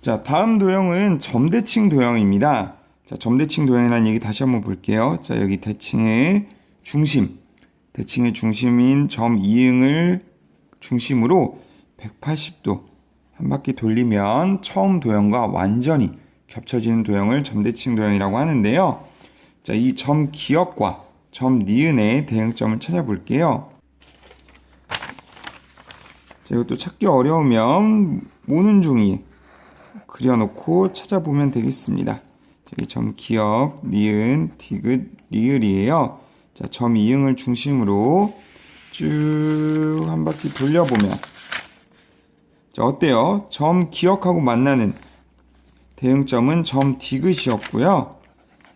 자, 다음 도형은 점대칭 도형입니다. 자, 점대칭 도형이라는 얘기 다시 한번 볼게요. 자, 여기 대칭의 중심인 점 이응을 중심으로 180도 한 바퀴 돌리면 처음 도형과 완전히 겹쳐지는 도형을 점대칭 도형이라고 하는데요. 자, 이 점 기역과 점 니은의 대응점을 찾아볼게요. 자, 이것도 찾기 어려우면 모는 종이 그려놓고 찾아보면 되겠습니다. 여기 점 기역, 니은, 디귿, 리을이에요. 자, 점 이응을 중심으로 쭉 한 바퀴 돌려보면, 자, 어때요? 점 기역하고 만나는 대응점은 점 디귿이었고요.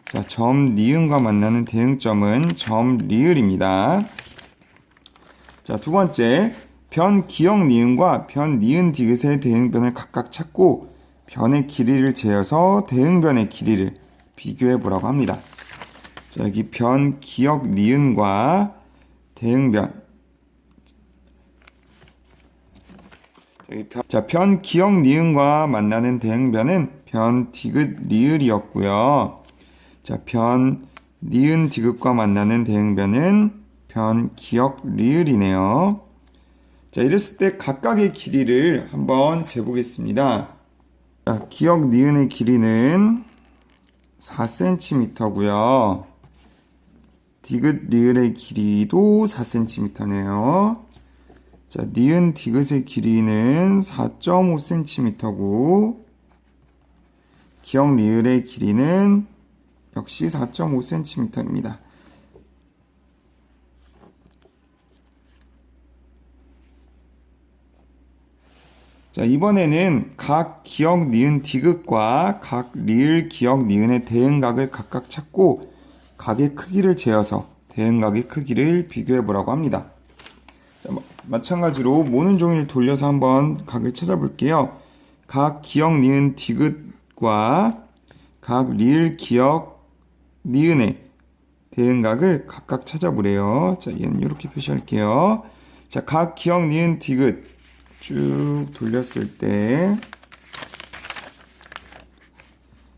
자, 점 니은과 만나는 대응점은 점 리을입니다. 자, 두 번째, 변 기역 니은과 변 니은 디귿의 대응변을 각각 찾고 변의 길이를 재어서 대응변의 길이를 비교해 보라고 합니다. 자, 여기 변 기역 니은과 대응변. 자, 변 기역 니은과 만나는 대응변은 변 디귿 리을이었고요. 자, 변 니은 디귿과 만나는 대응변은 변 기역 리을이네요. 자, 이랬을 때 각각의 길이를 한번 재보겠습니다. 자, 기역 니은의 길이는 4cm고요. 디귿 리을의 길이도 4cm네요. 자, 니은 디귿의 길이는 4.5cm고 기역 리을의 길이는 역시 4.5cm입니다. 자, 이번에는 각 기역 니은 디귿과 각 리을 기역 니은의 대응각을 각각 찾고 각의 크기를 재어서 대응각의 크기를 비교해 보라고 합니다. 자, 마찬가지로 모는 종이를 돌려서 한번 각을 찾아볼게요. 각 기역 니은 디귿과 각 리을 기역 니은의 대응각을 각각 찾아보래요. 자, 얘는 이렇게 표시할게요. 자, 각 기역 니은 디귿 쭉 돌렸을 때,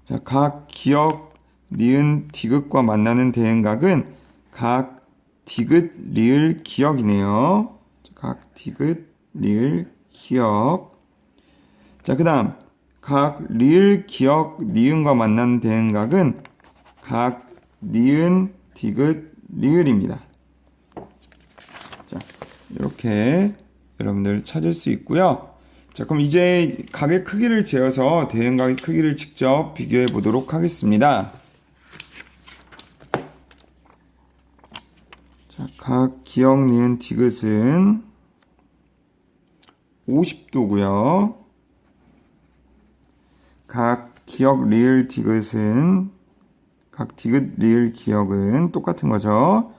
자, 각 기역 니은 디귿과 만나는 대응각은 각 디귿 리을 기역이네요. 각 디귿 리을 기역. 자, 그 다음 각 리을 기역 니은과 만나는 대응각은 각 니은 디귿 리을입니다. 자, 이렇게 여러분들 찾을 수 있고요. 자, 그럼 이제 각의 크기를 재어서 대응각의 크기를 직접 비교해 보도록 하겠습니다. 자, 각 기역 니은 디귿은 50도고요. 각 기역 리을 디귿은 각 디귿 리을 기역은 똑같은 거죠.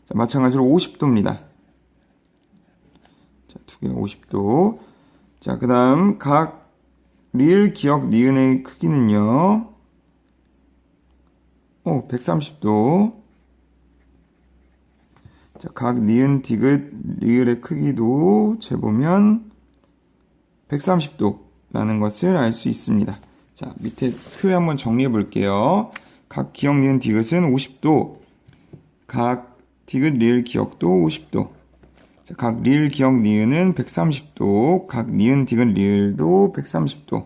자, 마찬가지로 50도입니다. 자, 두 개 50도. 자, 그 다음 각 리을 기역 니은의 크기는요. 130도. 자, 각 니은 디귿 리을의 크기도 재보면 130도라는 것을 알 수 있습니다. 자, 밑에 표에 한번 정리해 볼게요. 각 기역 니은 디귿은 50도. 각 디귿 리을 기역도 50도. 자, 각 리을 기역 니은은 130도. 각 니은 디귿 리을도 130도.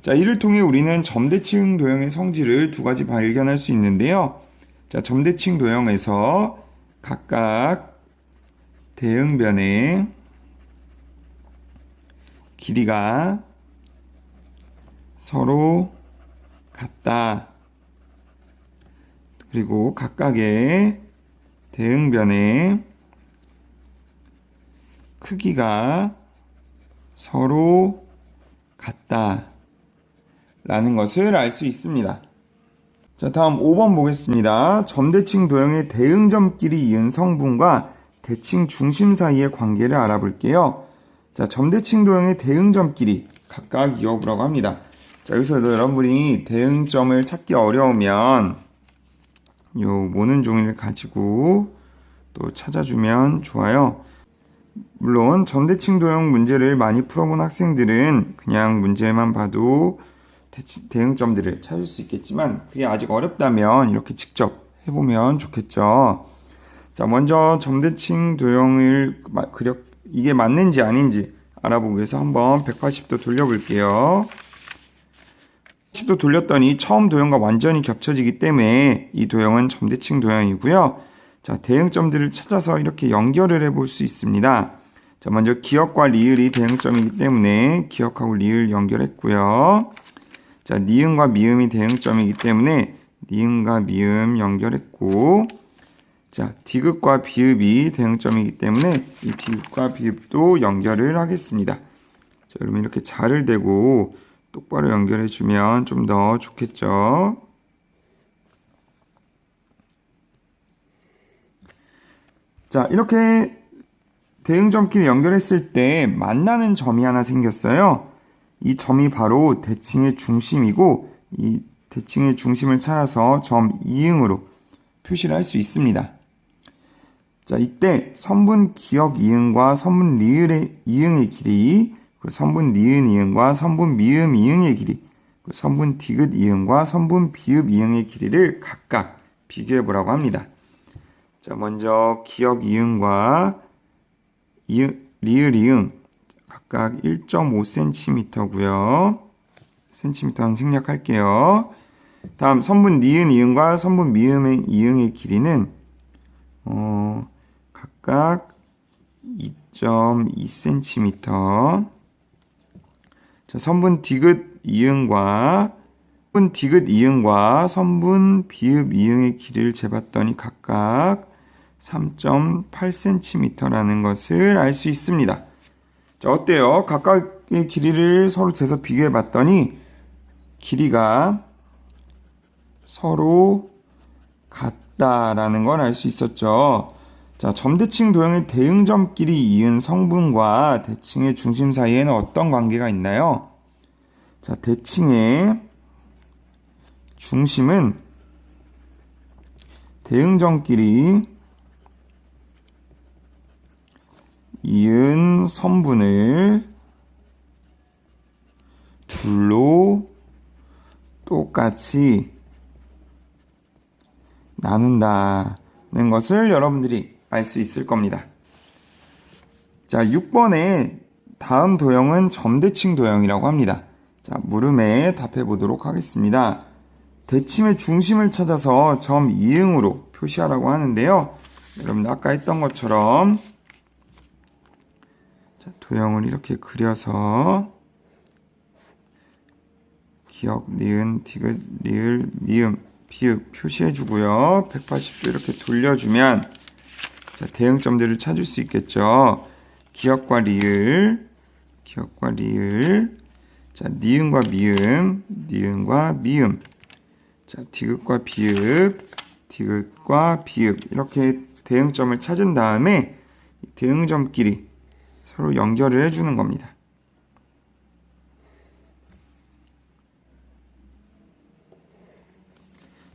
자, 이를 통해 우리는 점대칭 도형의 성질을 두 가지 발견할 수 있는데요. 자, 점대칭 도형에서 각각 대응변의 길이가 서로 같다. 그리고 각각의 대응변의 크기가 서로 같다. 라는 것을 알 수 있습니다. 자, 다음 5번 보겠습니다. 점대칭 도형의 대응점끼리 이은 성분과 대칭 중심 사이의 관계를 알아볼게요. 자, 점대칭 도형의 대응점끼리 각각 이어보라고 합니다. 자, 여기서 여러분이 대응점을 찾기 어려우면 요 모는 종이를 가지고 또 찾아주면 좋아요. 물론 점대칭 도형 문제를 많이 풀어본 학생들은 그냥 문제만 봐도 대응점들을 찾을 수 있겠지만 그게 아직 어렵다면 이렇게 직접 해보면 좋겠죠. 자, 먼저 점대칭 도형을 이게 맞는지 아닌지 알아보기 위해서 한번 180도 돌려볼게요. 180도 돌렸더니 처음 도형과 완전히 겹쳐지기 때문에 이 도형은 점대칭 도형이고요. 자, 대응점들을 찾아서 이렇게 연결을 해볼 수 있습니다. 자, 먼저 기역과 리을이 대응점이기 때문에 기역하고 리을 연결했고요. 자, 니은과 미음이 대응점이기 때문에 니은과 미음 연결했고, 자, 디귿과 비읍이 대응점이기 때문에 이 디귿과 비읍도 연결을 하겠습니다. 자, 여러분 이렇게 자를 대고 똑바로 연결해주면 좀 더 좋겠죠. 자, 이렇게 대응점끼리 연결했을 때 만나는 점이 하나 생겼어요. 이 점이 바로 대칭의 중심이고 이 대칭의 중심을 찾아서 점 이응으로 표시를 할 수 있습니다. 자, 이때 선분 기역 이응과 선분 리을의 이응의 길이, 그리고 선분 니은 이응과 선분 미음 이응의 길이, 그리고 선분 디귿 이응과 선분 비읍 이응의 길이를 각각 비교해 보라고 합니다. 자, 먼저 기역 이응과 리을 이응 각각 1.5cm고요. cm는 생략할게요. 다음 선분 니은 이응과 선분 미음 이응의 길이는 각각 2.2cm. 자, 선분 디귿 이응과 선분 비읍 이응의 길이를 재봤더니 각각 3.8cm라는 것을 알 수 있습니다. 자, 어때요? 각각의 길이를 서로 재서 비교해 봤더니 길이가 서로 같다라는 걸 알 수 있었죠. 자, 점대칭 도형의 대응점끼리 이은 성분과 대칭의 중심 사이에는 어떤 관계가 있나요? 자, 대칭의 중심은 대응점끼리 이은 선분을 둘로 똑같이 나눈다는 것을 여러분들이 알 수 있을 겁니다. 자, 6번의 다음 도형은 점대칭 도형이라고 합니다. 자, 물음에 답해 보도록 하겠습니다. 대칭의 중심을 찾아서 점 이응으로 표시하라고 하는데요. 여러분들 아까 했던 것처럼 자, 도형을 이렇게 그려서 기역, 니은, 디귿, 리을, 미음, 비읍 표시해 주고요. 180도 이렇게 돌려주면 자, 대응점들을 찾을 수 있겠죠. 기역과 리을, 자, 니은과 미음, 자, 디귿과 비읍 이렇게 대응점을 찾은 다음에 대응점끼리 서로 연결을 해주는 겁니다.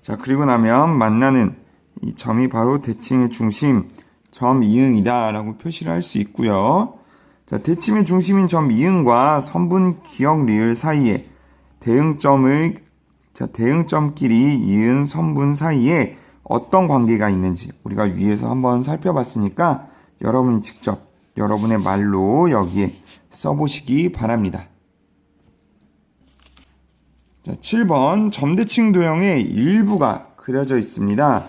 자, 그리고 나면 만나는 이 점이 바로 대칭의 중심, 점 이응이다 라고 표시를 할 수 있고요. 자, 대칭의 중심인 점 이응과 선분 기역 리을 사이에 대응점끼리 이은 선분 사이에 어떤 관계가 있는지 우리가 위에서 한번 살펴봤으니까 여러분이 직접 여러분의 말로 여기에 써보시기 바랍니다. 자, 7번 점대칭 도형의 일부가 그려져 있습니다.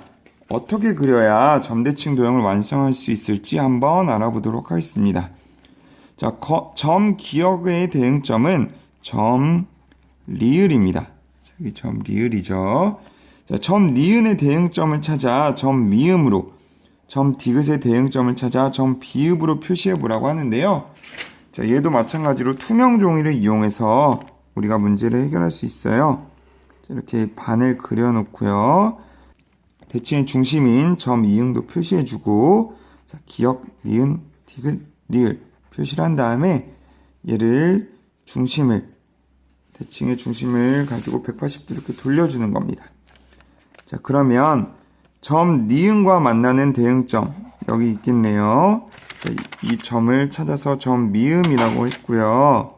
어떻게 그려야 점대칭 도형을 완성할 수 있을지 한번 알아보도록 하겠습니다. 자, 점 기역의 대응점은 점 리을입니다. 여기 점 리을이죠. 자, 점 니은의 대응점을 찾아 점 미음으로, 점 디귿의 대응점을 찾아 점 비읍으로 표시해 보라고 하는데요. 자, 얘도 마찬가지로 투명 종이를 이용해서 우리가 문제를 해결할 수 있어요. 자, 이렇게 반을 그려 놓고요. 대칭의 중심인 점 이응도 표시해주고, 자, 기역, 니은, 디귿, 리을 표시를 한 다음에 얘를 대칭의 중심을 가지고 180도 이렇게 돌려주는 겁니다. 자, 그러면 점 니은과 만나는 대응점, 여기 있겠네요. 자, 이 점을 찾아서 점 미음이라고 했고요.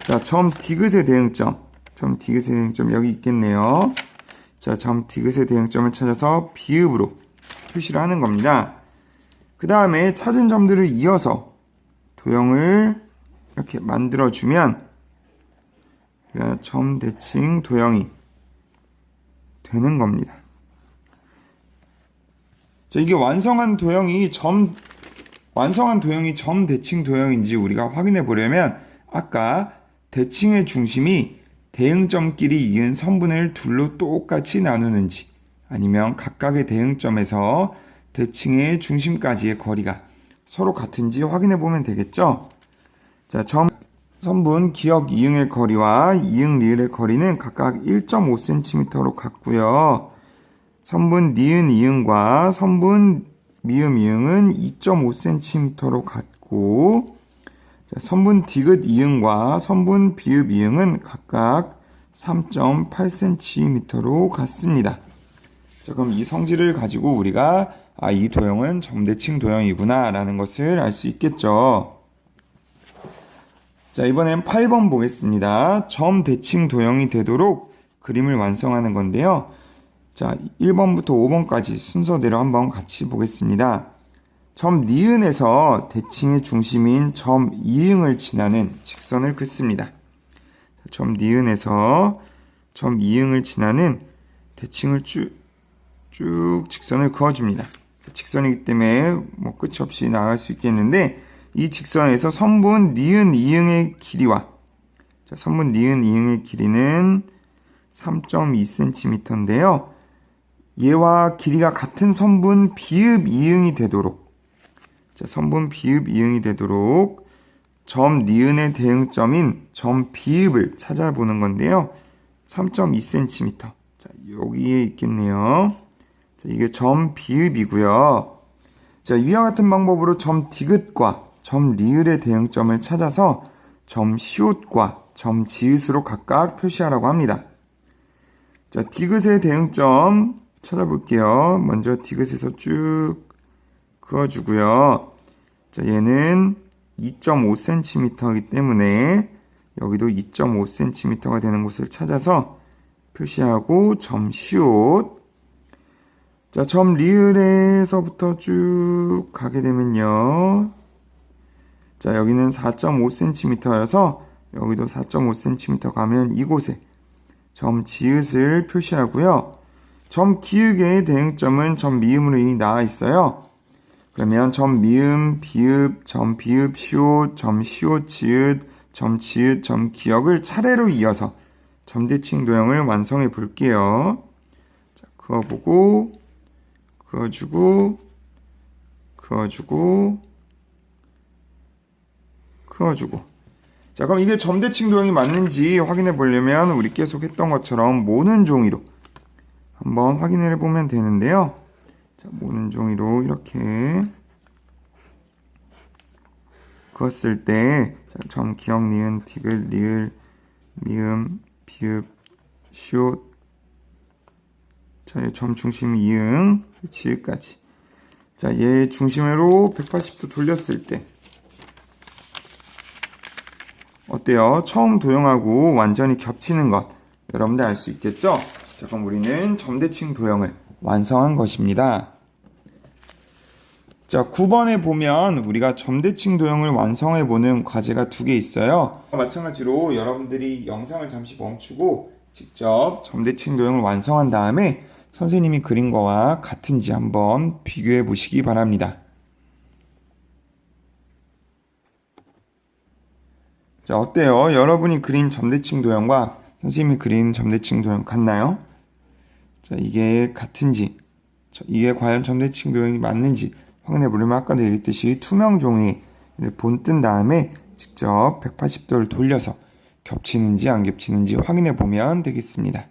자, 점 디귿의 대응점. 점 디귿의 대응점 여기 있겠네요. 자, 점 디귿의 대응점을 찾아서 비읍으로 표시를 하는 겁니다. 그 다음에 찾은 점들을 이어서 도형을 이렇게 만들어주면 점 대칭 도형이 되는 겁니다. 자, 이게 완성한 도형이 점 대칭 도형인지 우리가 확인해 보려면 아까 대칭의 중심이 대응점끼리 이은 선분을 둘로 똑같이 나누는지 아니면 각각의 대응점에서 대칭의 중심까지의 거리가 서로 같은지 확인해 보면 되겠죠. 자, 선분 기역 이응의 거리와 이응 리을의 거리는 각각 1.5cm로 같고요. 선분 니은 이응과 선분 미음 이응은 2.5cm로 같고, 자, 선분 디귿 이응과 선분 비읍 이응은 각각 3.8cm로 같습니다. 자, 그럼 이 성질을 가지고 우리가 이 도형은 점대칭 도형이구나 라는 것을 알 수 있겠죠. 자, 이번엔 8번 보겠습니다. 점대칭 도형이 되도록 그림을 완성하는 건데요. 자, 1번부터 5번까지 순서대로 한번 같이 보겠습니다. 점 니은에서 대칭의 중심인 점 이응을 지나는 직선을 긋습니다. 점 니은에서 점 이응을 지나는 대칭을 쭉 직선을 그어줍니다. 직선이기 때문에 뭐 끝이 없이 나갈 수 있겠는데, 이 직선에서 선분 니은 이응의 길이와 선분 니은 이응의 길이는 3.2cm인데요. 얘와 길이가 같은 선분 비읍 이응이 되도록, 선분 비읍 이응이 되도록 점 니은의 대응점인 점 비읍을 찾아보는 건데요. 3.2cm. 자, 여기에 있겠네요. 자, 이게 점 비읍이고요. 자, 위와 같은 방법으로 점 디귿과 점 리을의 대응점을 찾아서 점 시옷과 점 지읒으로 각각 표시하라고 합니다. 자, 디귿의 대응점 찾아볼게요. 먼저 디귿에서 쭉 그어주고요. 자, 얘는 2.5cm이기 때문에 여기도 2.5cm가 되는 곳을 찾아서 표시하고 점 시옷. 자, 점 리을에서부터 쭉 가게 되면요. 자, 여기는 4.5cm여서 여기도 4.5cm 가면 이곳에 점 지읒을 표시하고요. 점 기읒의 대응점은 점 미음으로 이미 나와 있어요. 그러면 점 미음, 비읍, 점 비읍, 시옷, 점 시옷, 지읒, 점 지읒, 점 기역을 차례로 이어서 점대칭 도형을 완성해 볼게요. 자, 그어보고, 그어주고, 그어주고, 그어주고. 자, 그럼 이게 점대칭 도형이 맞는지 확인해 보려면 우리 계속 했던 것처럼 모는 종이로 한번 확인해 보면 되는데요. 자, 모는 종이로 이렇게 그었을 때, 점 기역 니은 디귿 리을 미음 비읍 시옷, 자, 점 중심 이응 지읒까지. 자, 얘 중심으로 180도 돌렸을 때 어때요? 처음 도형하고 완전히 겹치는 것 여러분들 알 수 있겠죠? 자, 그럼 우리는 점대칭 도형을 완성한 것입니다. 자, 9번에 보면 우리가 점대칭 도형을 완성해 보는 과제가 2개 있어요. 마찬가지로 여러분들이 영상을 잠시 멈추고 직접 점대칭 도형을 완성한 다음에 선생님이 그린 거와 같은지 한번 비교해 보시기 바랍니다. 자, 어때요? 여러분이 그린 점대칭 도형과 선생님이 그린 점대칭 도형 같나요? 자, 이게 같은지, 이게 과연 점대칭 도형이 맞는지 확인해 보려면 아까도 얘기했듯이 투명 종이를 본뜬 다음에 직접 180도를 돌려서 겹치는지 안 겹치는지 확인해 보면 되겠습니다.